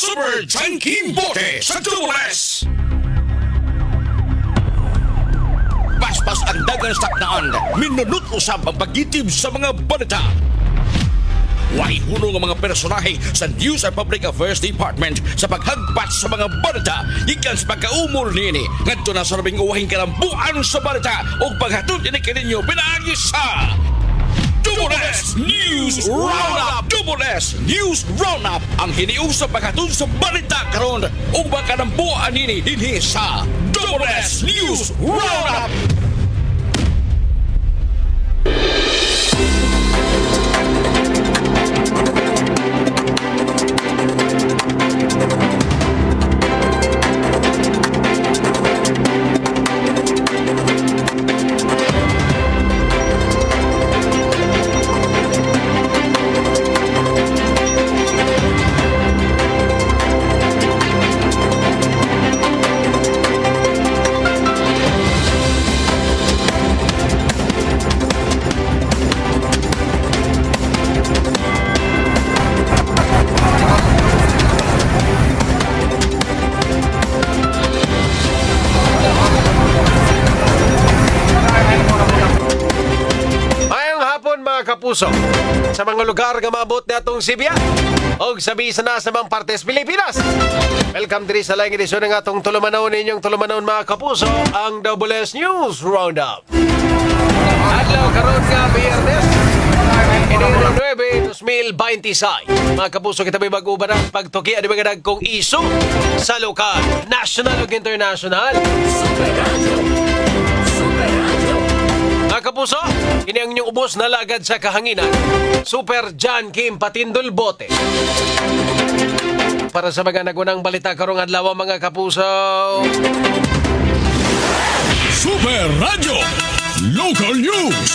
Super Junkie Bote sa Double S. Paspas ang dagang saknaan, minunot usab ang pagitib sa mga balita. Way hunong ang mga personahe sa News and Public Affairs Department sa paghagpas sa mga balita ikan sa pagkaumol nini ngadto na sa labing uwahing kalambuan sa balita o paghatod ini kaninyo pinaagi sa Double S News Roundup. Double S News Roundup ang hiniusap paghatod sa balita karon o kalambuan nini dinhi sa Double S News Roundup. Kapuso sa mga lugar nga maabot natong Sibya o sabi sa nasa mga partes Pilipinas. Welcome diri sa laing edisyon ng atong tulumanon ninyong tulumanon mga kapuso, ang Double S News Roundup. Adlaw karon nga Biyernes, Enero 9, 2026. Mga kapuso, kita may mag-uban ang pagtuki at mga dagkong iso sa lokal, national ug international. Mga kapuso, ini ang inyong ubos na lagad sa kahanginan, Super John Kim Patindol Bote. Para sa mga nagunang balita karong adlaw mga kapuso, Super Radio Local News.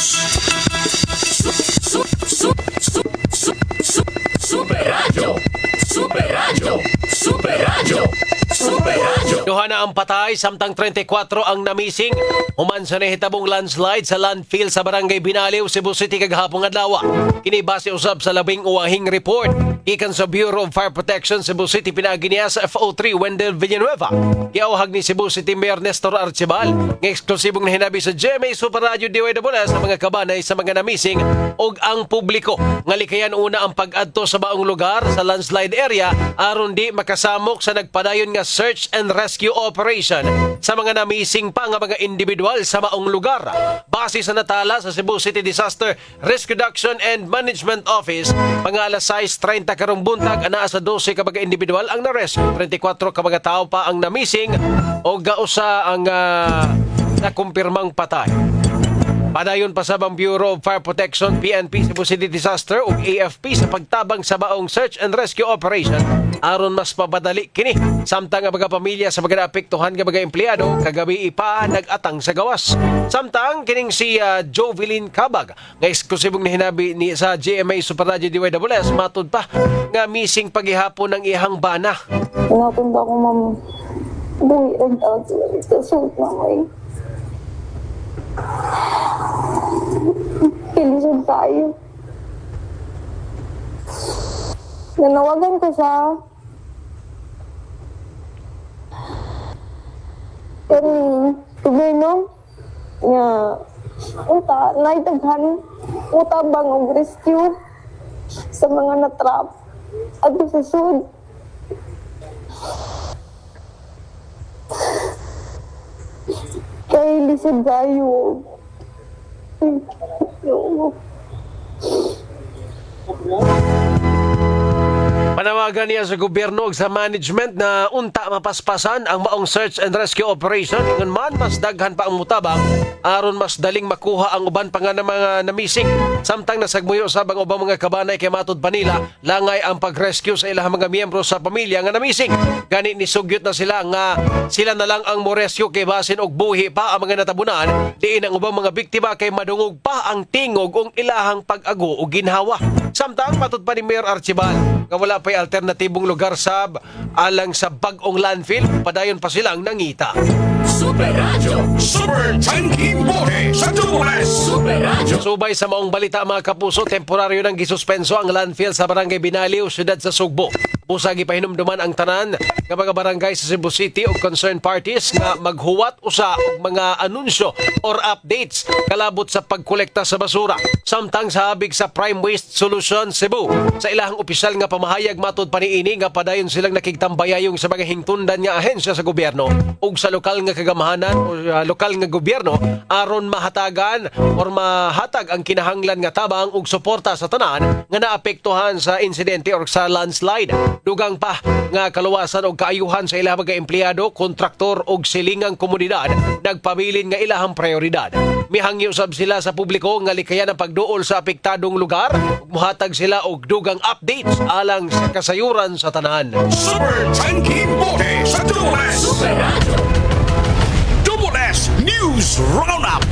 Super Radio. Super Radio. Super Radio. Super Radio. duha na ang patay, samtang 34 ang namising. Human sa nahitabong landslide sa landfill sa Barangay Binaliw, Cebu City kaghapong adlaw. Kini base usab sa labing uwahing report gikan sa Bureau of Fire Protection Cebu City pinaagi niya sa FO3 Wendell Villanueva. Giawhag ni Cebu City Mayor Nestor Archibal nga eksklusibong nahinabi sa GMA Super Radio DWS sa mga kabanay sa mga namising og ang publiko nga likayan una ang pag-adto sa baong lugar sa landslide area aron di makasamok sa nagpadayon nga search and rescue operation sa mga namising pa nga mga individual sa maong lugar. Base sa natala sa Cebu City Disaster Risk Reduction and Management Office, mga alas 6:30 karong buntag anaa sa 12 ka mga individual ang na-rescue, 34 ka mga tao pa ang namising o gausa ang nakumpirmang patay. Padayon pa sa Bureau of Fire Protection, PNP, Cebu City Disaster ug AFP sa pagtabang sa baong search and rescue operation aron mas papadali kini. Samtang ang mga pamilya sa mga naapektuhan nga mga empleyado kagabi pa nag-atang sa gawas. Samtang kining si Jovelyn Cabag nga eksklusibong hinabi ni sa GMA Super Radio DWS matud pa nga missing paghihapon ng ihang bana. Napunta ko, ma'am. Buhi ang tawag sa suit, mamay. Kilisod tayo. Nanawagan ko sa gobyerno nga uta, naitaghan utabang og rescue sa mga natrap at sa sud. Kay lisod tayo. Panawagan niya sa gobyerno ug sa management na unta mapaspasan ang maong search and rescue operation ingon man mas daghan pa ang mutabang aron mas daling makuha ang uban pa nga na mga namising. Samtang nasagmuyo sa bang ubang mga kabanay kay matud pa nila langay ang pag-rescue sa ilang mga miyembro sa pamilya nga namising. Gani ni sugyot na sila nga sila na lang ang mo-rescue kay basin og buhi pa ang mga natabunan diin ang ubang mga biktima kay madungog pa ang tingog ug ilahang pag-ago ug ginhawa. Samtang matud pa ni Mayor Archibal nga wala pa'y alternatibong lugar sa alang sa bag-ong landfill, padayon pa silang nangita. Super Tanking Bote sa Double S. Subay sa maong balita mga kapuso, temporaryo nang gisuspenso ang landfill sa Barangay Binaliw, siyudad sa Sugbo. Busag ipahinumduman ang tanan ng mga barangay sa Cebu City o concerned parties nga maghuwat usa og mga anunsyo or updates kalabot sa pagkolekta sa basura. Samtang sa habig sa Prime Waste Solution Cebu, sa ilahang opisyal nga pamahayag matud paniini nga padayon silang nakigtambayayong sa mga hingtundan nga ahensya sa gobyerno ug sa lokal nga kagamahanan o lokal nga gobyerno aron mahatagan or mahatag ang kinahanglan nga tabang ug suporta sa tanan nga naapektuhan sa insidente or sa landslide. Dugang pa nga kaluwasan og kaayuhan sa ilahang mga empleyado, kontraktor ug silingang komunidad nagpabilin nga ilahang prioridad. Mihangyo sab sila sa publiko nga likayan ang pagduol sa apektadong lugar ug mohatag sila og dugang updates alang sa kasayuran sa tanan. Super Tanking Bote sa Double S. Double S News Roundup.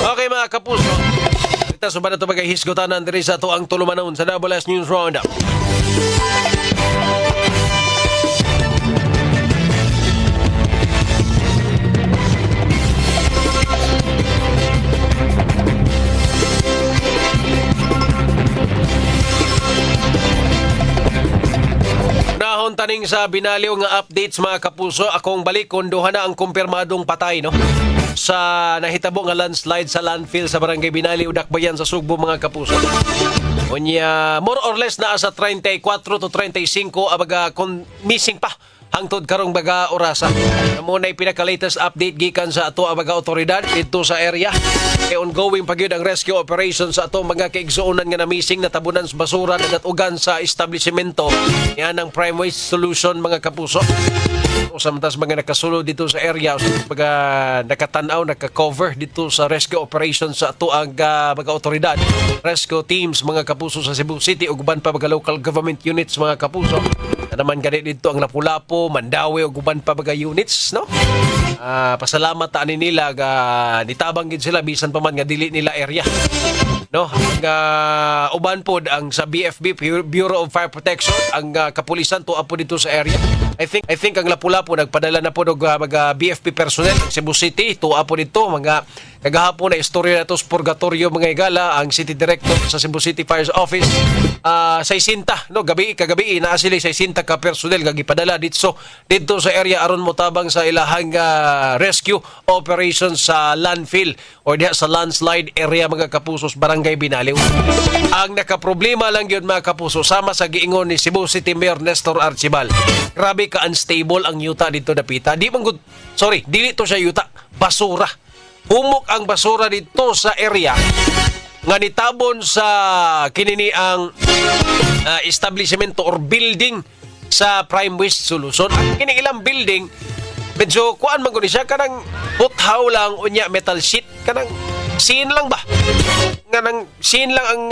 Okay mga kapuso, ito sa ba na ito magahisgotanan diri sa ito ang tulumanon sa Double S News Roundup. Nahon taning sa Binaliw nga updates mga kapuso, akong balik kung duha na ang kumpirmadong patay no sa nahitabo nga landslide sa landfill sa Barangay Binaliw, Dakbayan sa Sugbo mga kapuso. Unya more or less naa sa 34 to 35 abaga missing pa hangtod karong baga orasa. Amo na pinaka-latest update gikan sa ato abaga otoridad dito sa area. Ongoing pa gyud ang rescue operation sa ato mga kaigsuonan nga na missing na tabunan sa basura na natugan sa establishmento yan ang Prime Waste Solution mga kapuso. O samtas mga nakasulod dito sa area, mga nakatanaw, nakakover dito sa rescue operation sa ato ang mga otoridad. Rescue teams mga kapuso sa Cebu City ug uban pa mga local government units mga kapuso. Na naman gani dito ang Lapu-Lapu, Mandawi ug uban pa mga units, no? Pasalamat ta ani nila ga nitabang gid sila bisan pa man nga dili nila area. No, ang uban pod ang sa BFB Bureau of Fire Protection, ang kapulisan tuwa po dito sa area. I think ang Lapu-Lapu nagpadala na po og mga BFP personnel ng Cebu City tuwa po dito mga kagahapon na istorya na to sa Purgatorio mga igala ang City Director sa Cebu City Fire's Office 60 no kagabi naa sila 60 ka personnel nga gipadala dito sa area aron motabang sa ilahang rescue operation sa landfill or diha sa landslide area mga kapusos Barangay Binaliw. Ang nakaproblema lang yun mga kapuso sama sa giingon ni Cebu City Mayor Nestor Archibal. Grabe ka unstable ang yuta dito dapita. Dili to siya yuta, basura. Humok ang basura dito sa area nga nitabon sa kinini ang establishment or building sa Prime Waste Solution. Ang kining ilang building medyo kuan man gud siya kanang puthaw lang unya metal sheet kanang sin lang ba kanang sin lang ang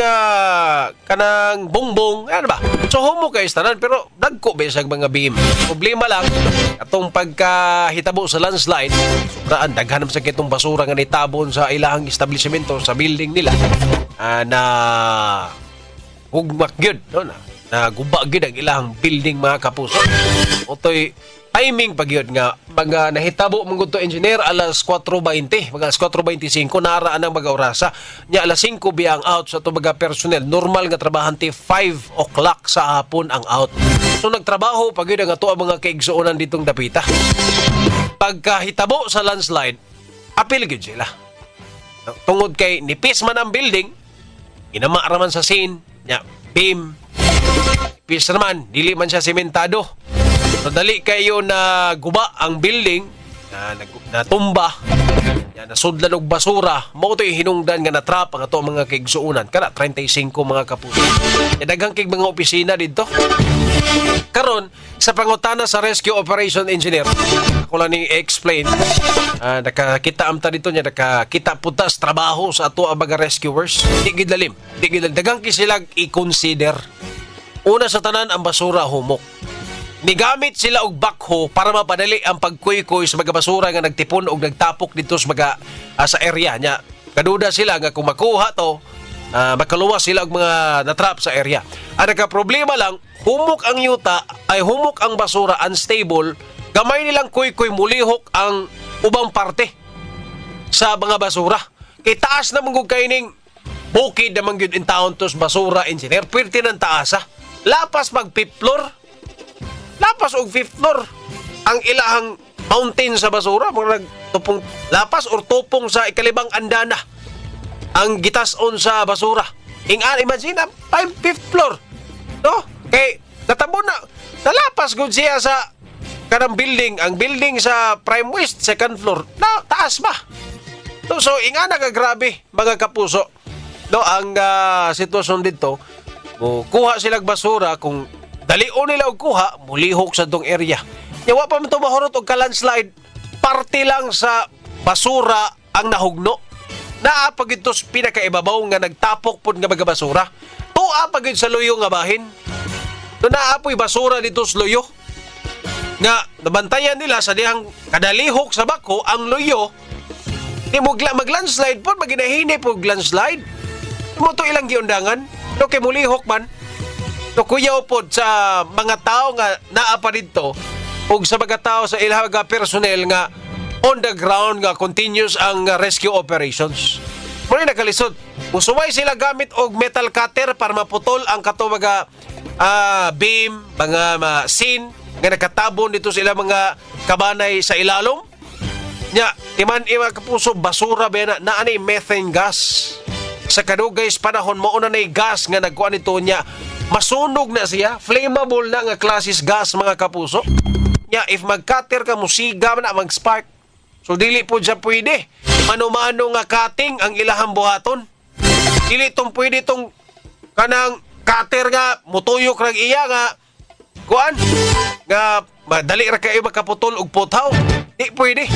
kanang bongbong ano ba so humok kay tanan pero dagko ba sa mga beam. Problema lang atong pagkahitabo sa landslide sobraan daghan sa kitong basura nga nitabon sa ilahang establishmento sa building nila na hugmak gyud no na guba gyud ang ilahang building mga kapuso. Otoy timing pagyod nga mga nahitabo mong to engineer alas 4:20 mga alas 4:25 naraan ang mga orasa nya alas 5 biyang out sa to mga personnel normal nga trabahante 5 o'clock sa hapon ang out so nagtrabaho pagyod ang ato ang mga kaigsuonan ditong dapita pagkahitabo sa landslide apil gyud sila tungod kay nipis man ang building inama raman sa scene nya beam nipis naman dili man siya sementado. So, dali kayo na guba ang building, na tumba, na sudlan og basura, mao to'y hinungdan nga natrap ang ato mga kaigsuunan. Kana, 35 mga kapuso. Daghang kig mga opisina dito. Karon sa pangutana sa Rescue Operation Engineer, ako lang ni-explain, nakakita amta dito niya, nakakita putas trabaho sa ato ang mga rescuers. Di gidalim. Daghang kisilag i-consider. Una sa tanan, ang basura humok. Nigamit sila og backhoe para mapadali ang pagkuy-kuy sa mga basura nga nagtipon og nagtapok dito sa mga sa area nya. Kaduda sila nga kung makuha to makaluwas sila og mga natrap sa area. Ang nagka-problema lang, humok ang yuta, ay humok ang basura, unstable, gamay nilang kuy-kuy mulihok ang ubang parte sa mga basura. Kay taas naman kung kaining bukid naman yun in town tos basura, engineer, pwerte ng taasa. Lapas mag fifth floor. Lapas og fifth floor. Ang ilahang mountain sa basura, mga nagtupong lapas or tupong sa ikalibang andana ang gitas-on sa basura. Imagine na, 5th floor. No? Kay, natabo na, nalapas gud siya sa kanang building. Ang building sa Prime West, 2nd floor, na taas ba? So, ingana ka grabe, mga kapuso. No, ang sitwasyon dito, kuha silang basura, kung dalion nila og kuha, mulihok sa dong area. Yawa pa man ito mahurot og ka-landslide, parte lang sa basura ang nahugno. Naapag ito sa pinakaibabaw nga nagtapok po nga mga basura. Tuapag ito sa luyo nga bahin. No, naapoy basura dito sa luyo. Nga, nabantayan nila sa dihang kadalihok sa bako, ang luyo, mag-landslide po, maginahini po landslide. Mo to ilang giundangan, no kay mulihok man. No kuyaw po sa mga tao nga naapa dito, ug sa mga tao sa ilang personnel nga on the ground nga continuous ang rescue operations. Muna nakalisod. Musuway sila gamit og metal cutter para maputol ang kato mga beam, mga sin nga nakatabon dito sila mga kabanay sa ilalom. Nya, timan mga kapuso, basura ba na ani methane gas. Sa kadugay panahon mo na gas nga nagkuan nito niya, masunog na siya, flammable na nga klasis gas mga kapuso. Nya, if mag-cutter ka, musiga na mag-spark. So, dili po dyan pwede. Mano-mano nga cutting ang ilahang buhaton. Dili itong pwede itong kanang cutter nga, mutuyok ng iya nga, kuan, nga, madali ra kayo makaputol og puthaw. Di pwede.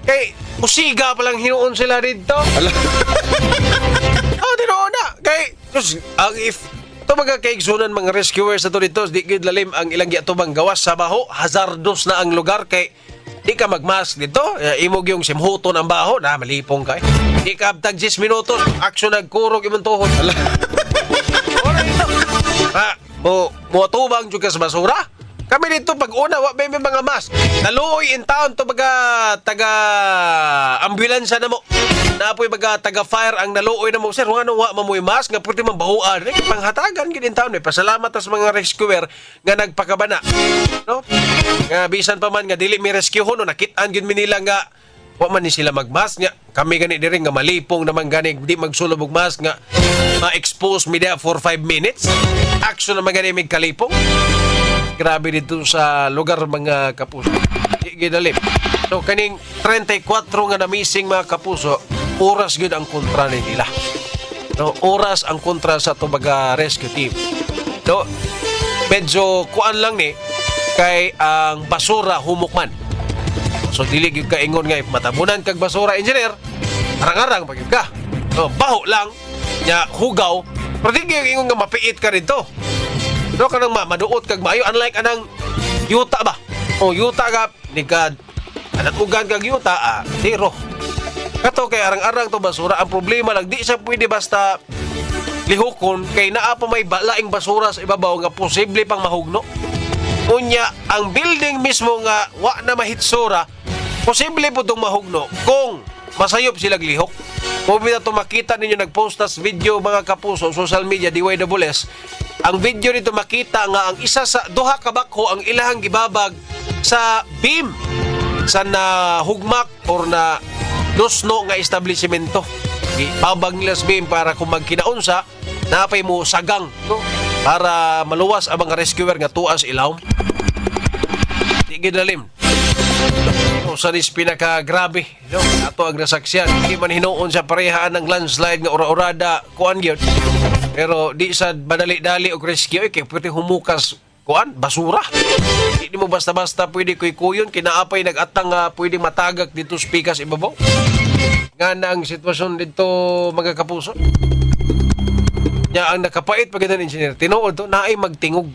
Kay, musiga palang hinuon sila dito. Tinuon na. Kay, ang if, ito mga kaigsunan mga rescuers na to dito, di gid lalim ang ilang giatubang gawas sa baho, hazardous na ang lugar kay di ka magmask dito, imog yung simhuton ang baho, na malipong ka. Di ka abtag 10 minutos, aksyon nagkurog imong tuhod. Tubang juga sa basura. Kami dito pag una, may mga mask. Naluoy in town to taga-ambulansya na mo. Naapoy taga-fire ang naluoy na mo. Sir, ano mamoy mask nga pwede mabahuan. Panghatagan gid in town. Pasalamat sa mga rescuer nga nagpakabana. No? Nga bisan pa man nga dili mi rescue ho, no, nakit-an gid mi nila nga wa man ni sila magmask nga kami gani diri nga malipong naman gani di magsulob og mask nga ma-expose mi dia for 5 minutes. Action naman gani mig kalipong. Grabe dito sa lugar mga kapuso. Gidalim. So kaning 34 nga na missing mga kapuso, oras gyud ang kontra nila. No, oras ang kontra sa tubaga rescue team. No, medyo kuan lang ni kay ang basura humukman. So dili gyud ka ingon nga if matabunan kag basura engineer, arang-arang pag ka. No, baho lang nya hugaw, pero di gyud ingon nga mapiit ka dito. No, kanang maduot kag maayo unlike anang yuta ba. O yuta ga ni kad anat ugan kag yuta zero. Kato kay arang-arang to basura, ang problema lang di siya pwede basta lihokon kay naa pa may balaing basura sa ibabaw nga posible pang mahugno. Unya ang building mismo nga wa na mahitsura, posible po itong mahugno kung masayop sila lihok. Kung ito makita ninyo nagpost tas video mga kapuso social media DYWS, ang video nito makita nga ang isa sa duha ka bakho ang ilahang gibabag sa beam sa nahugmak or na lusno nga establishmento. Gibabag nila sa beam para kung magkinaunsa napay mo sagang, no? Para maluwas ang mga rescuer nga tuas ilaw. Di gidalim. Sa nis pinaka-grabe, no? Ato ang nasaksyan. Hindi man hinuon sa parehaan ng landslide nga ura-urada kuan gyud. Pero di sa madali-dali og rescue kay pwede humukas kuan basura. Hindi mo basta-basta pwede kuy-kuyon kinaapay nag-atang nga pwede matagak dito sa pikas ibabaw. Nga na ang sitwasyon dito mga kapuso. Nya ang nakapait pagid ng engineer tinuod to naay magtingog.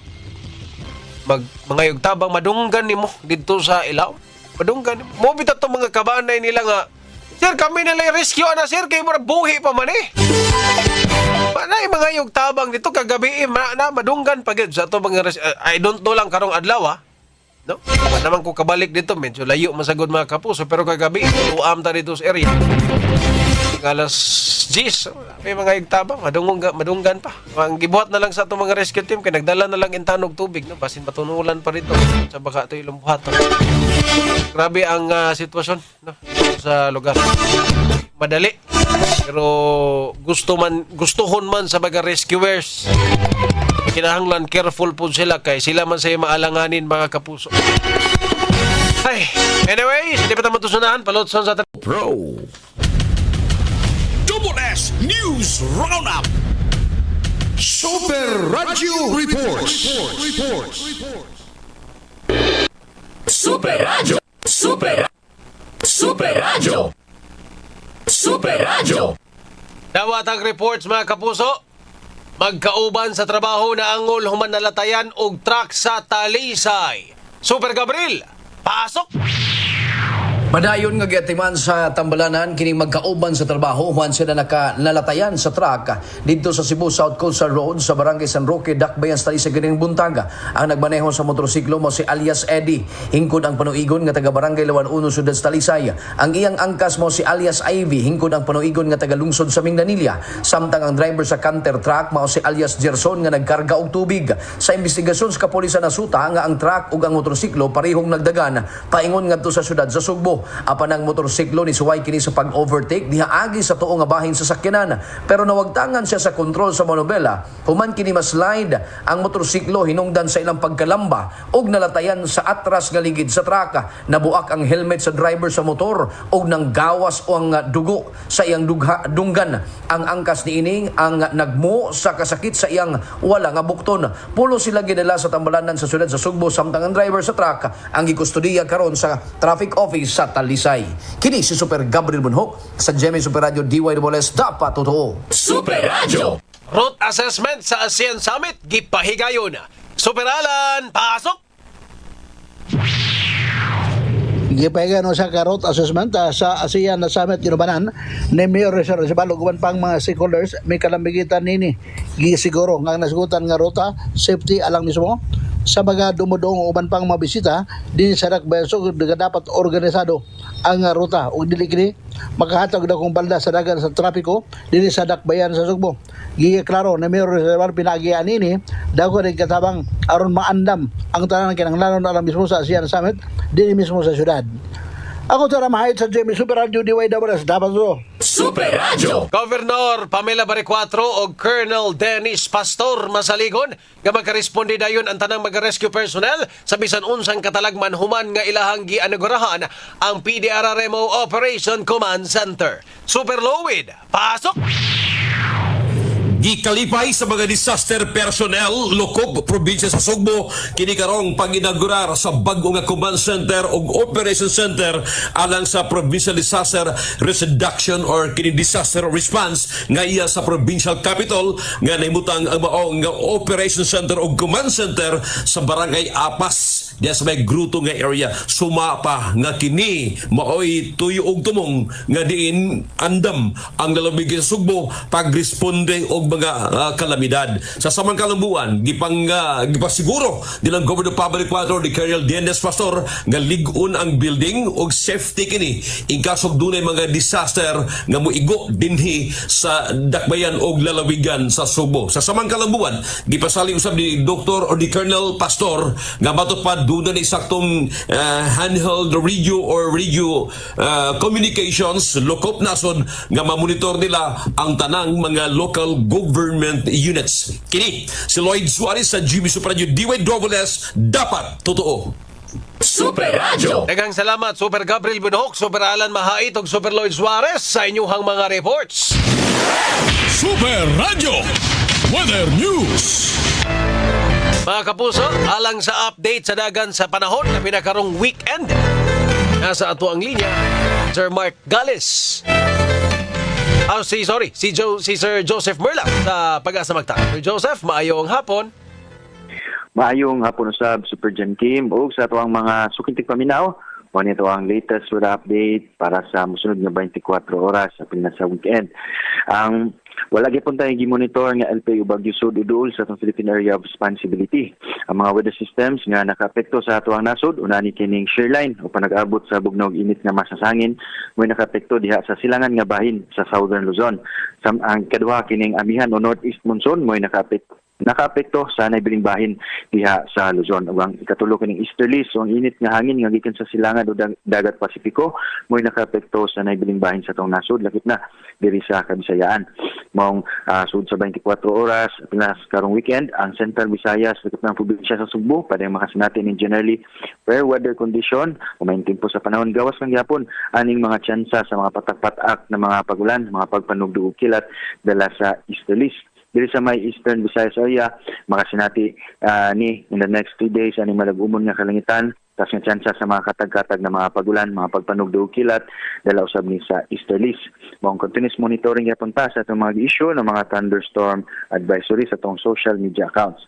Mangayog tabang madunggan nimo dito sa ilaw. Madunggan. Mo bitaw to mga kabanay nila nga, sir, kami na lang rescue ana sir kay mura buhi pa man eh. Nay mga yung tabang dito kagabi na madunggan pa gyud sa ato mga I don't know lang karong adlaw no? Wa naman ko kabalik dito medyo layo masagod mga kapuso pero kagabi tuam ta dito sa area. Alas 10 may mga yung tabang madunggan pa. Ang gibuhat na lang sa ato mga rescue team kay nagdala na lang intanog tubig no basin matunulan pa rito sa baka to ilong buhaton. Grabe ang sitwasyon no sa lugar. Madali pero gustuhon man sa mga rescuers kinahanglan careful po sila kay sila man say maalanganin mga kapuso. Ay, anyways, hindi pa tayo matusunahan palotson sa Pro Double S News Roundup Super Radio Reports. Super Radio. Dawat ang reports mga kapuso. Magkauban sa trabaho na angol human nalatayan og truck sa Talisay. Super Gabriel, pasok! Padayon nga giatiman sa Tambalanan kining magkauban sa trabaho human sila nakalatayan sa truck dito sa Cebu South Coastal Road sa Barangay San Roque, Dakbayan, sa kining buntaga. Ang nagmaneho sa motorsiklo mo si alias Eddie, hingkod ang panuigon nga taga Barangay Lawan 1 Sudad sa Talisay. Ang iyang angkas mo si alias Ivy, hingkod ang panuigon nga taga lungsod sa Mindanilla. Samtang ang driver sa canter truck mao si alias Gerson nga nagkarga og tubig. Sa investigasyon sa kapulisan nasuta nga ang truck ug ang motorsiklo parehong nagdagan paingon ngadto sa syudad sa Sugbo. Apan ang motorsiklo ni suway kini sa pag-overtake diha agi sa tuo nga bahin sa sakyanan pero nawagtangan siya sa kontrol sa manobela human kini maslide ang motorsiklo hinungdan sa ilang pagkalamba ug nalatayan sa atras nga ligid sa traka. Nabuak ang helmet sa driver sa motor ug nang gawas o ang dugo sa iyang dunggan. Ang angkas ni ining ang nagmo sa kasakit sa iyang wala nga bukton. Pulo sila gidala sa Tambalanan sa syudad sa Sugbo samtang ang driver sa truck ang gikustudiya karon sa traffic office sa Talisay. Kini si Super Gabriel Bunhok sa GMA Super Radio DYWS dapat totoo. Super Radio. Route assessment sa ASEAN Summit gipahigayon. Super Alan, pasok! Gipahigan sa route assessment sa ASEAN Summit ginubanan ni Mayor Rizal Recibalo guban pang mga stakeholders may kalambigitan nini gisiguro nga nasigutan nga ruta safety alang mismo sa mga dumudong uban pang mga bisita din sa Dakbayan dapat organisado ang ruta ug dili kini makahatag daw kung balda sa dagan sa trapiko dinhi sa Dakbayan sa Sugbo. Giklaro na Mayor Rizal pinagian ini daw rin katabang aron maandam ang tanan kinahanglan alam mismo sa ASEAN Summit dinhi mismo sa syudad. Ako tara mahayad sa Jimmy Super Radio DYWS dapat to. Super Radio. Governor Pamela Baricuatro o Colonel Dennis Pastor Masaligon nga magkaresponde dayon ang tanang mga rescue personnel sa bisan unsang katalagman human nga ilahang gianugurahan ang PDRRMO Operation Command Center. Super Lowid, pasok! Gikalipay sa mga disaster personnel Lokop, probinsya sa Sugbo kini karong panginaugurar sa bag-o nga command center ug operation center alang sa provincial disaster risk reduction or kini disaster response nga iya sa provincial capital nga nahimutang ang mao nga operation center ug command center sa barangay Apas diya sa may gruto nga area. Sumapa nga kini maoy tuyo og tumong nga diin andam ang lalabig sa Sugbo pagresponde og mga kalamidad. Sa samangkalang buwan, gipasiguro nilang Governor Pablo Cuadro ni Colonel Dennis Pastor nga ligun ang building og safety kini in kasog dunay mga disaster nga moigo dinhi sa Dakbayan og lalawigan sa Sugbo. Sa samangkalang buwan, gipasali usab ni Dr. or ni Colonel Pastor nga matupad dunay ni saktong handheld radio or radio communications lokop nasod nga mamonitor nila ang tanang mga local government units. Kini si Lloyd Suarez sa GMA Super Radio DYWS dapat totoo. Super Radio. Daghang salamat Super Gabriel Bunhok, Super Alan Mahait ug Super Lloyd Suarez sa inyong mga reports. Super Radio Weather News. Mga kapuso, alang sa update sa dagan sa panahon na pinakarong weekend. Nasa ato ang linya, Sir Mark Gales. Si Sir Joseph Merla sa Pag-asa Magta. Sir Joseph, maayong hapon. Maayong hapon usab Super Gen Team ug sa atuang mga sukintig paminaw O nito ang latest weather update para sa musunod nga 24 oras sa sa weekend. Ang wala gyapon tayo gi-monitor nga LPU Baguio Sud uduol sa atong Philippine Area of Responsibility. Ang mga weather systems nga nakaapekto sa ato ang nasod una ni kining shear line o panag-abot sa bugnaw init nga masasangin mo nakaapekto diha sa silangan nga bahin sa Southern Luzon. Ang kaduha kining amihan o northeast monsoon mo nakaapekto sa naibiling bahin diha sa Luzon. Ug ang ikatulo kining easterly so ang init nga hangin nga gikan sa silangan o dagat Pasipiko mo'y nakaapekto sa naibiling bahin sa tong nasod lakip na diri sa Kabisayaan. Mong sud sa 24 oras pinas karong weekend ang Central Visayas lakip ng probinsya sa Sugbo padayong makasinati in generally fair weather condition o may tempo sa panahon gawas ng gyapon aning mga tsansa sa mga patak-patak na mga pagulan, mga pagpanugdog ug kilat dala sa easterlies. Diri sa may Eastern Visayas area, makasinati ni in the next 3 days ani malagumon nga kalangitan, tas nga tsansa sa mga katag-katag na mga pagulan, mga pagpanugdog kilat dala usab ni sa easterlies. Mong continuous monitoring gyapon pa sa itong mga issue ng mga thunderstorm advisory sa itong social media accounts.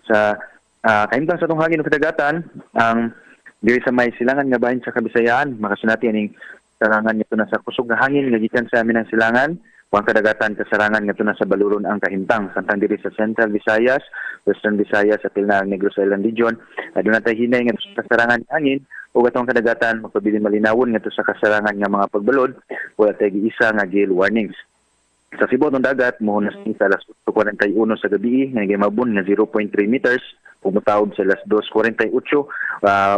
Sa kahimtang sa itong hangin o kadagatan, ang diri sa may silangan nga bahin sa Kabisayaan, makasinati aning sarangan nito na sa kusog nga hangin nga gikan sa amin ang silangan. Ang kadagatan kasarangan nga na sa Baluron ang kahimtang samtang diri sa Central Visayas, Western Visayas at na ang Negros Island region. Doon natin hinay nga sa kasarangan ng hangin o gatong kadagatan magpabilin malinawon nga sa kasarangan nga mga pagbalod wala tayo isa nga gale warnings. Sa Cebu ng dagat mohon na sa alas 8:41 sa gabi nga gimabon nga 0.3 meters pumutawod sa alas 2:48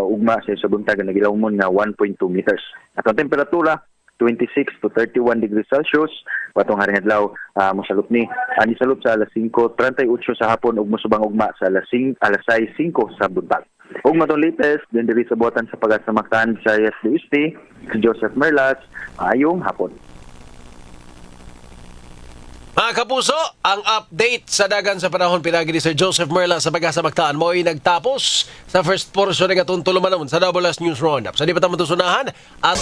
ugma sa buntag nga nagilawmon nga 1.2 meters. At ang temperatura 26 to 31 degrees Celsius. Watong haring adlaw mosalop ni ani salop sa alas 5:38 sa hapon ug mosubang ugma sa alas 6:05 sa buntag. Ug matong latest din diri sa buhatan sa pag-asamakan sa SDST si Joseph Merlas. Ayong hapon. Mga kapuso, ang update sa dagan sa panahon pinagi ni Sir Joseph Merla sa Pag-asa Magtaan mo ay nagtapos sa first portion ng atong tulumanon sa Double S News Roundup. Sa di pa tayo matusunahan at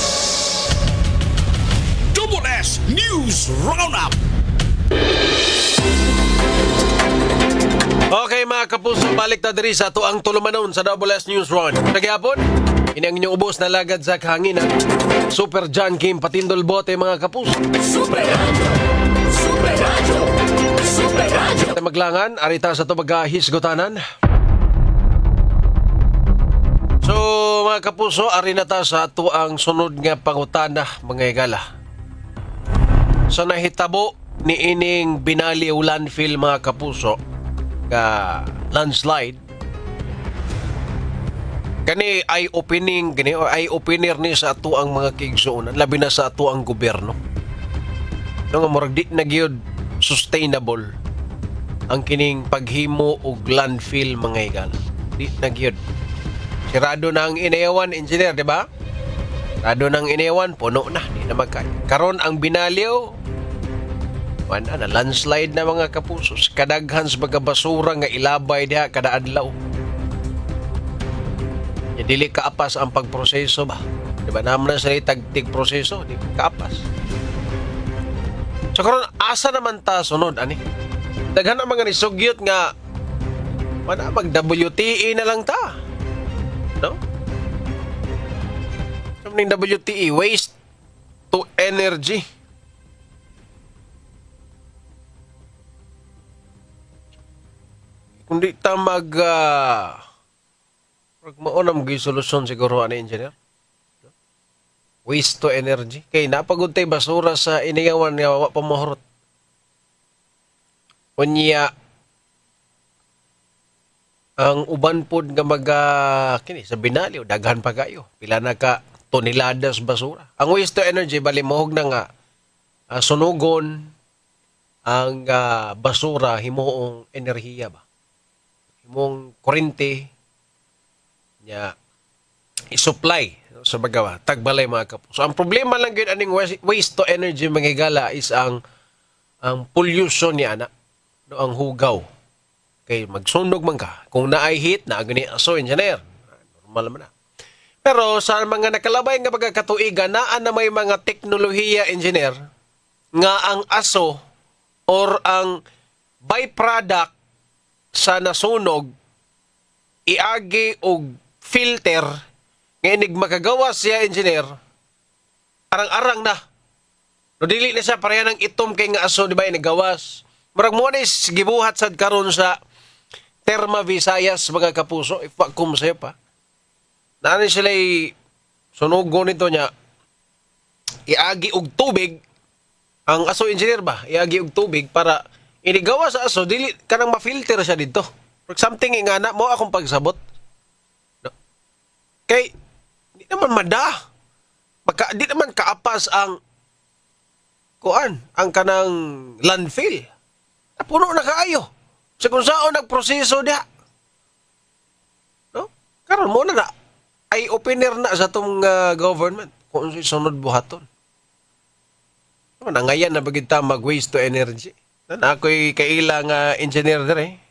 Double S News Roundup. okay mga kapuso, balik na diri sa ato ang tulumanon sa Double S News Roundup. Nagyapon, inang inyong ubos na lagad sa kahanginan. Super John Kim Patindol Bote mga kapuso. Super Radio. Super Radio. Super Radio. At maglangan, arita sa ito magkahisgotanan. So mga kapuso, arinata sa ato ang sunod nga pangutana mga igala. So nahitabo ni ining Binaliw landfill mga kapuso nga landslide. Kani ay opening gani o ay opener ni sa ato ang mga kigsuonan labi na sa ato ang gobyerno. No nga murag di na gyud sustainable ang kining paghimo og landfill mga igala. Di na gyud. Sirado na ang inayawan engineer, di ba? Sirado na ang inayawan, puno na, di na magkaya. Karon ang Binaliw na landslide na mga kapusos. Kadaghan sa mga basura nga ilabay diha kada adlaw. Ya dili kaapas ang pagproseso ba? Di ba naman na sila tagtig proseso, di kaapas. So karon asa naman ta sunod ani? Daghan ang mga nisugyot nga mag WTE na lang ta. No? Something WTE, waste to energy. Kundi ta maunam gi solusyon siguro ani engineer. Waste to energy. Kay napagod tay basura sa iniyawan nga wa pamahurot. Unya ang uban pod nga kini sa Binaliw daghan pa kayo. Pila na ka toneladas basura. Ang waste to energy bali mohog na nga sunugon ang basura himuong enerhiya ba. Mong kurente niya i-supply sa bagawa tagbalay mga kapuso. So ang problema lang gyud aning waste to energy mga higala is ang pollution ni ana no ang hugaw kay magsunog man ka kung naay heat na gani aso engineer normal man na. Pero sa mga nakalabay nga pagkatuigan naa na may mga teknolohiya engineer nga ang aso or ang byproduct sa nasunog iagi og filter Ngayon makagawas siya engineer, arang-arang na. No dili na siya pareha ng itom kay nga aso di ba nagawas. Murag mo na is gibuhat sad karon sa Terma Visayas mga kapuso, ipakum sa'yo pa. Naan sila sunugo nito niya, iagi og tubig, ang aso engineer ba, iagi og tubig para inigawa sa aso, dili ka nang ma-filter siya dito. For something nga na mo akong pagsabot. No? Kay, di naman di naman kaapas ang ang kanang landfill. Napuno na kaayo. Sa kung saan nagproseso diha. No? Karon mo na ay opener na sa itong government kung sunod buhaton. Nangayan na bagid ta mag-waste to energy. Na ako'y kailang engineer dire.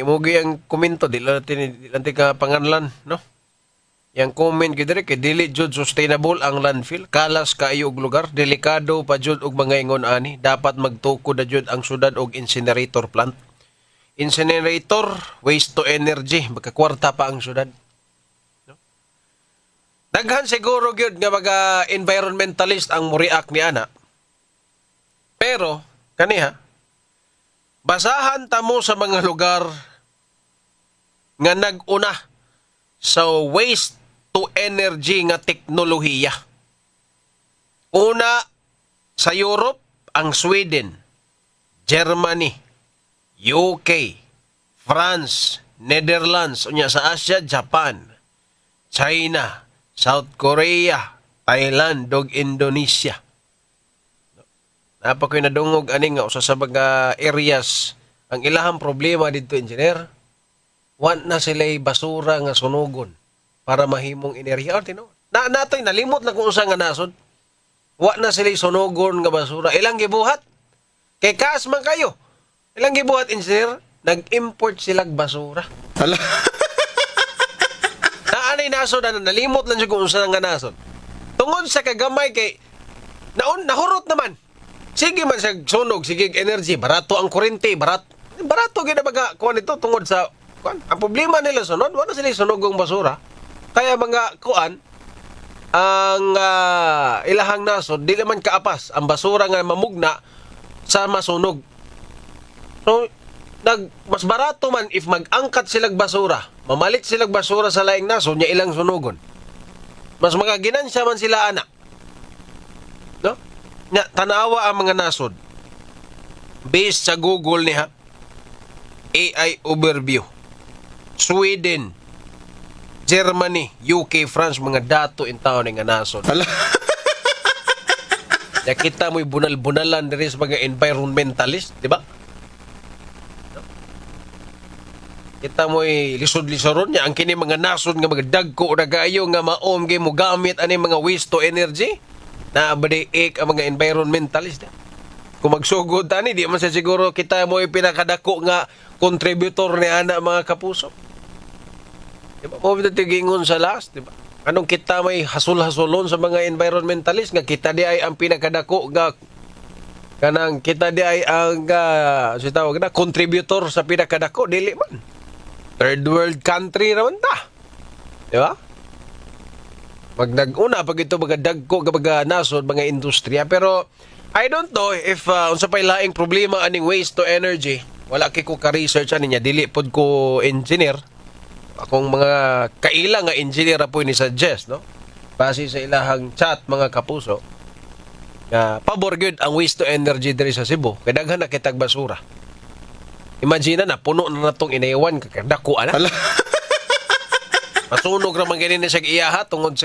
Mugi ang komento, di lang ka panganlan, no? Yang comment ko dire, kay dili jud sustainable ang landfill. Kalas kaayo og lugar, delikado pa jud og mga ingon ani. Dapat magtukod na jud ang syudad og incinerator plant. Incinerator, waste to energy, magkakwarta pa ang syudad. No? Daghan siguro gyud nga mga environmentalist ang mo-react ni ana. Pero kaniha, basahan ta mo sa mga lugar nga nag-una sa waste to energy nga teknolohiya. Una, sa Europe, ang Sweden, Germany, UK, France, Netherlands, unya sa Asia, Japan, China, South Korea, Thailand, dog Indonesia. Napa ko'y nadungog ani nga usa sa mga areas ang ilahang problema dito engineer. Want na sila'y basura nga sunugon para mahimong enerhiya. Natoy nalimot na kung usa nga nasod. Wa na sila'y sunugon nga basura. Ilang gibuhat? Kay kaas man kayo. Ilang gibuhat engineer? Nag-import silang basura. Hala. Naanay nasod na nalimot lang siya kung usa nga nasod. Tungod sa kagamay kay nahurot naman. Sige man siya sunog, sige energy, barato ang kurente, barato gina baga kuan ito tungod sa kuan. Ang problema nila sunod, wala sila sunugong basura. Kaya mga kuan ang ilahang nasod di naman kaapas ang basura nga mamugna sa masunog. So mas barato man if mag-angkat silang basura, mamalit silang basura sa laing nasod nya ilang sunugon. Mas magaginansya man sila ana. No? Nya tanawa ang mga nasod. Based sa Google niya, AI overview. Sweden, Germany, UK, France, mga dato in taon nga nasod. Hala. Nakita mo'y bunal-bunalan diri sa mga environmentalist, di ba? Kita mo'y lisod-lisoron niya ang kini mga nasod nga mga dagko o nagaayo nga maom kay mo gamit ani mga waste to energy. Na abadiik ang mga environmentalist. Kung magsugod tani, di man siya siguro kita mo pinakadako nga contributor ni ana mga kapuso. Diba? Mo gingon sa last, diba? Anong kita may hasul-hasulon sa mga environmentalist nga kita di ay ang pinakadako nga kanang kita di ay ang tawag na contributor sa pinakadako dili man. Third world country naman ta. Diba? Pag nag-una, pag ito mga dagko, mga nasod, mga industriya. Pero, I don't know if unsa pa'y laing problema aning waste to energy. Wala ko ka-research ani niya. Dili pod ko engineer. Akong mga kaila nga engineer po ni suggest, no? Base sa ilahang chat, mga kapuso. Pabor gyud ang waste to energy diri sa Cebu. Kaya daghan na kitag basura. Imagine na, puno na natong inaiwan. Kakadako, ana. Masunog naman ganyan siya iyaha tungod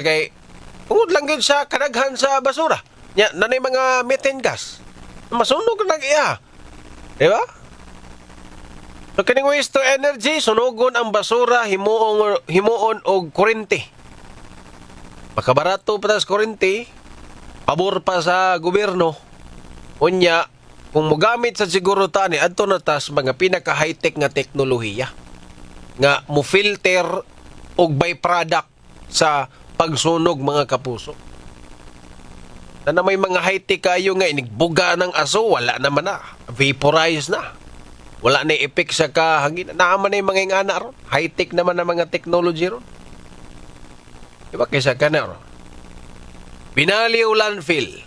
lang yun sa kadaghan sa basura. Nya, nanay mga methane gas. Masunog na iyaha. Diba? So, kaning waste to energy, sunugon ang basura, himuon og kurente. Makabarato pa tas kurente, pabor pa sa gobyerno. Unya, kung mogamit sa siguro tani, adto na tas mga pinaka-high-tech nga teknolohiya. Nga, mo filter og byproduct sa pagsunog mga kapuso. Na may mga high-tech kayo nga inigbuga ng aso, wala naman na. Vaporize na. Wala na epek sa kahangin. Naaman na yung mga ingana ron. High-tech naman ang mga technology ron. Diba kaysa ka na ron? Binaliw landfill.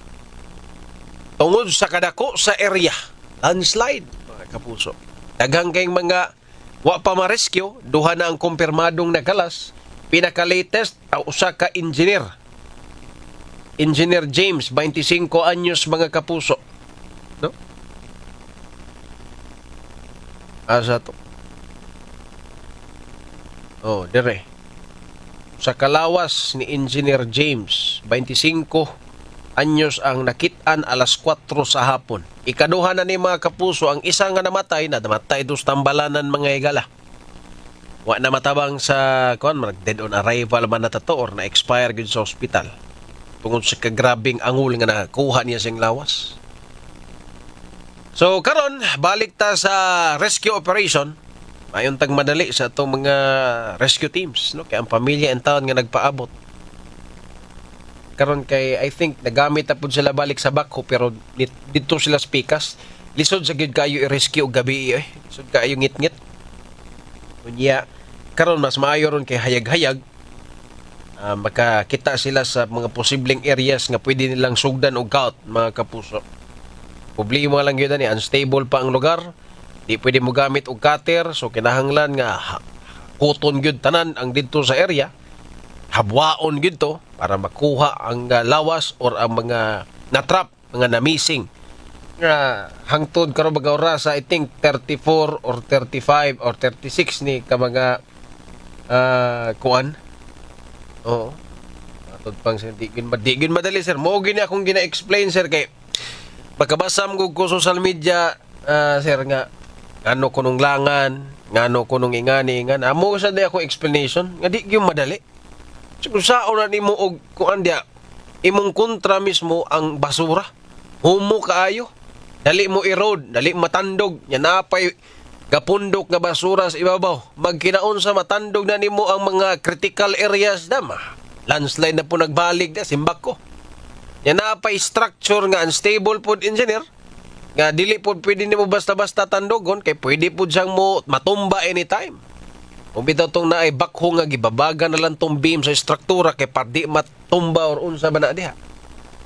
Tungod sa kadako sa area. Landslide, mga kapuso. Daghang kayong mga wa pa ma-rescue, duha na ang kumpirmadong nakalas. Pinaka-latest, usa ka engineer. Engineer James, 25 anyos, mga kapuso. No? Asa to? Oh, dire. Sa kalawas ni Engineer James, 25 anyos ang nakitaan alas 4 sa hapon. Ikaduha na ni mga kapuso, ang isa nga namatay dos tambalanan mga higala. Wa na matabang sa dead on arrival man na tato or na expire gud sa ospital. Tungod sa kagrabing angul nga nakuha niya sing lawas. So karon balik ta sa rescue operation. Mayon tag madali sa atong mga rescue teams, no? Kay ang pamilya and taon nga nagpaabot. Karon kay I think nagamit na pud sila balik sa backhoe pero dito sila spikas. Lisod sa gid kayo i-rescue og gabi Lisod kayo ngit-ngit. Unya karon mas maayo ron kay hayag-hayag. Makakita sila sa mga posibleng areas nga pwede nilang sugdan og kaut, mga kapuso. Problema lang yun unstable pa ang lugar. Di pwede mo gamit og cutter, so kinahanglan nga kuton gyud tanan ang dito sa area. Habwaon gyud to para makuha ang lawas or ang mga natrap, mga na-missing. Hangtod karon mga oras I think 34 or 35 or 36 ni ka mga kuan. Oo. Matod pang sir, di gin madali sir. Mo gini akong gina-explain sir kay pagkabasam ko social media sir nga ngano kunong langan, ngano kunong ingani ngan. Amo sa di ako explanation nga di gyud madali. Siguro sao na nimo og kuan dia imong kontra mismo ang basura. Humo kaayo. Dali mo i-road, dali matandog, nya napay gapundok nga basura sa ibabaw. Magkinaon sa matandog na nimo ang mga critical areas dama. Landslide na po nagbalik na simbak ko. Nya napay structure nga unstable pod engineer. Nga dili pod pwede nimo basta-basta tandogon kay pwede pod siyang mo matumba anytime. Kung bitaw tong naay bakho nga gibabaga na lang tong beam sa struktura kay pardi matumba or unsa ba na diha.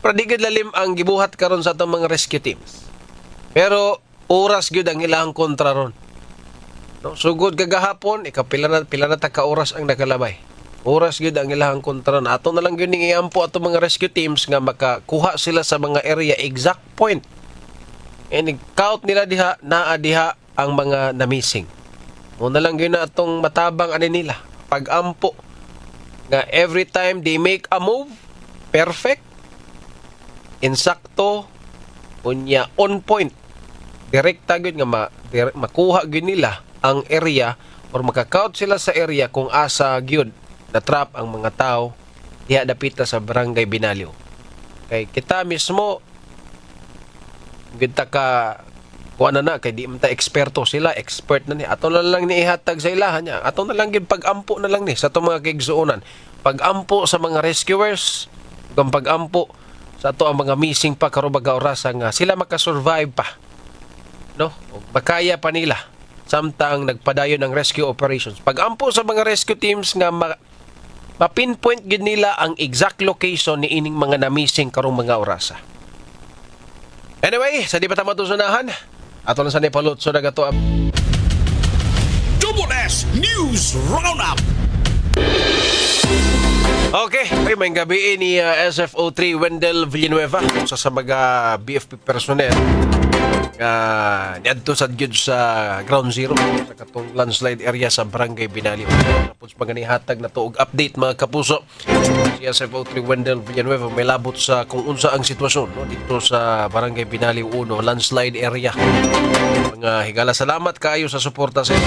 Pero di gid lalim ang gibuhat karon sa atong mga rescue teams. Pero oras gyud ang ilang kontra ron. No, sugod kagahapon pila na ta ka oras ang nakalabay. Oras gyud ang ilang kontra na ato na lang gyud ning iampo atong mga rescue teams nga makakuha sila sa mga area exact point. And count nila diha naa diha ang mga na-missing. Muna lang yun na atong matabang ani nila. Pag-ampo. Nga every time they make a move, perfect, insakto, unya on point. Direkta yun nga makuha yun nila ang area or makakount sila sa area kung asa yun na trap ang mga tao diha dapita sa Barangay Binaliw. Kay kita mismo kita ka kuha na kay di man ta eksperto sila, expert na ni. Ato na lang ni ihatag sa ilahan niya. Ato na lang gid pag-ampo na lang ni sa itong mga kaigsuonan. Pag-ampo sa mga rescuers, kung pag-ampo sa ato ang mga missing pa karon baga oras nga sila makasurvive pa. No? O makaya pa nila samtang nagpadayon ng rescue operations. Pag-ampo sa mga rescue teams nga ma-pinpoint gid nila ang exact location ni ining mga na-missing karong mga orasa. Anyway, sa di pa tama tusunahan, ato na sa Nepalot so nagato Double S News Roundup. Okay, may gabi ni SFO3 Wendell Villanueva sa mga BFP personnel niadto sa gyud sa ground zero sa katong landslide area sa Barangay Binaliw. Tapos paganihatag na tuog update mga kapuso. Si SFO3 Wendell Villanueva may labot sa kung unsa ang sitwasyon no, dito sa Barangay Binaliw 1 landslide area. Mga higala salamat kaayo sa suporta sa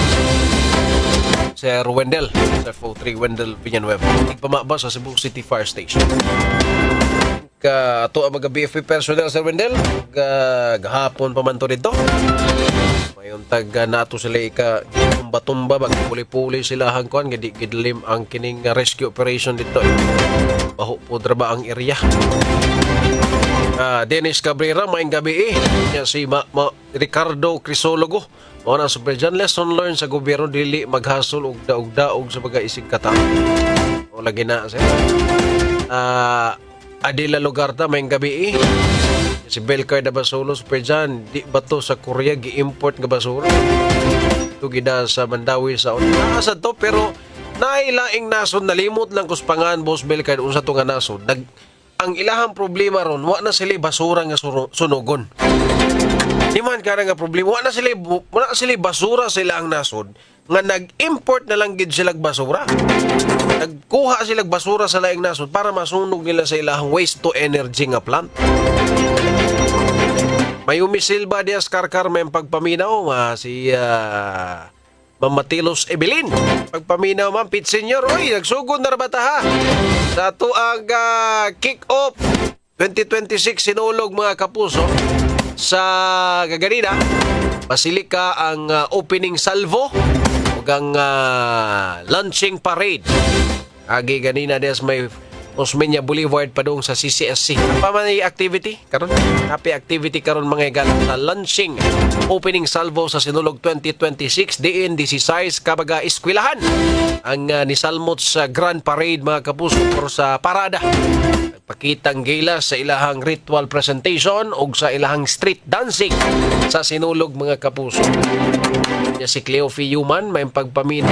Sir Wendell, SFO3 Wendell Villanueva. Igpamaba sa Cebu City Fire Station. Ato ang mga BFP personnel Sir Wendell gahapon pa man to dito mayon tag nato sila tumba-tumba magpuli-puli sila hangkuan gidlim ang kining rescue operation dito baho po draba ang area Dennis Cabrera, maing gabi Nya si Ricardo Crisologo. Mao na Super Jan, lesson learned sa gobyerno dili maghasol og daog-daog sa mga isig katao. O lagi na siya. Adela Lugarda, maing gabi Si Belcar da Basolo, Super Jan, di ba to sa Korea gi-import nga basura? Ito gida sa Mandawi sa Nakasad to, pero nailaing nasod, nalimot lang kuspangan, Boss Belcar, unsa to nga nasod. Ang ilahang problema ron, wa na sila basura nga sunugon. Di man ka nga problema, wa na sila basura sila ang nasod, nga nag-import na lang gid sila basura. Nagkuha sila basura sa laing nasod para masunog nila sa ilahang waste to energy nga plant. Mayumi Silva Diaz Karkar may pagpaminaw si Ma'am Matilos Evelyn. Pagpaminaw, Ma'am Pit Senior. Uy, nagsugod na rabata ha. Sa ito ang kick-off 2026 sinulog mga kapuso sa Gagarina. Basilika ang opening salvo o ang launching parade. Agi ganina des may Osmeña Boulevard padung sa CCSC. Pa man activity karon? Happy activity karon mga igal sa launching opening salvo sa Sinulog 2026 diin 16 kabaga eskwelahan ang nisalmot sa Grand Parade mga kapuso or sa parada. Nagpakitang gala sa ilahang ritual presentation o sa ilahang street dancing sa Sinulog mga kapuso. Si Cleo Fiuman may pagpamin.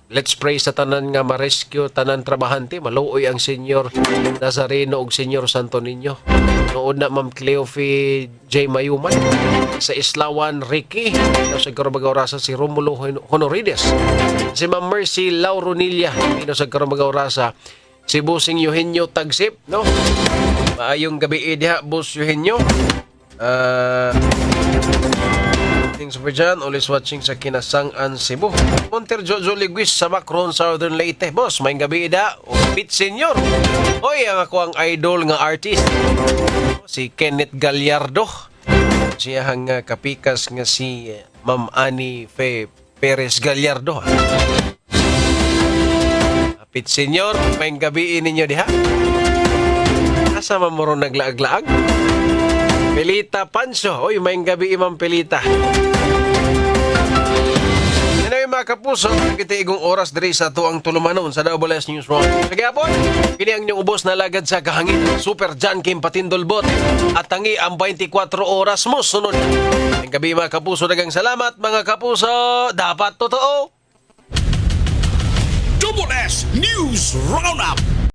Let's pray sa tanan nga ma-rescue tanan trabahante. Maluoy ang Senyor Nazareno ug Senyor Santo Niño. Nood na Ma'am Cleofi J. Mayuman. Sa Islawan Ricky. Sa Karabagaw-Rasa si Romulo Honorides. Si Ma'am Mercy Lauronilla. Sa Karabagaw-Rasa si Busing Eugenio Tagsip. No? Maayong gabi diha, Bus Eugenio. Super Jan, always watching sa Kinasangan, Cebu. Monter Jojo Liguis sa Macron, Southern Leyte. Boss, may gabi da. Pit Senior. Hoy, ang ako ang idol nga artist. Si Kenneth Gallardo. Siya ang kapikas nga si Ma'am Annie Fe Perez Gallardo. Pit Senior, may gabi ninyo diha. Asa mamuro naglaag-laag? Pelita Panso. Oy, may gabi Ma'am Pelita. Yan ay mga kapuso. Kita igong oras diri sa tuang tulumanon sa Double S News Round. Sige apon, kini ang inyong ubos na lagad sa kahangin. Super Jan Kim Patindolbot. At tangi ang 24 oras mo sunod. Ang gabi mga kapuso, dagang salamat mga kapuso. Dapat totoo. Double S News Roundup.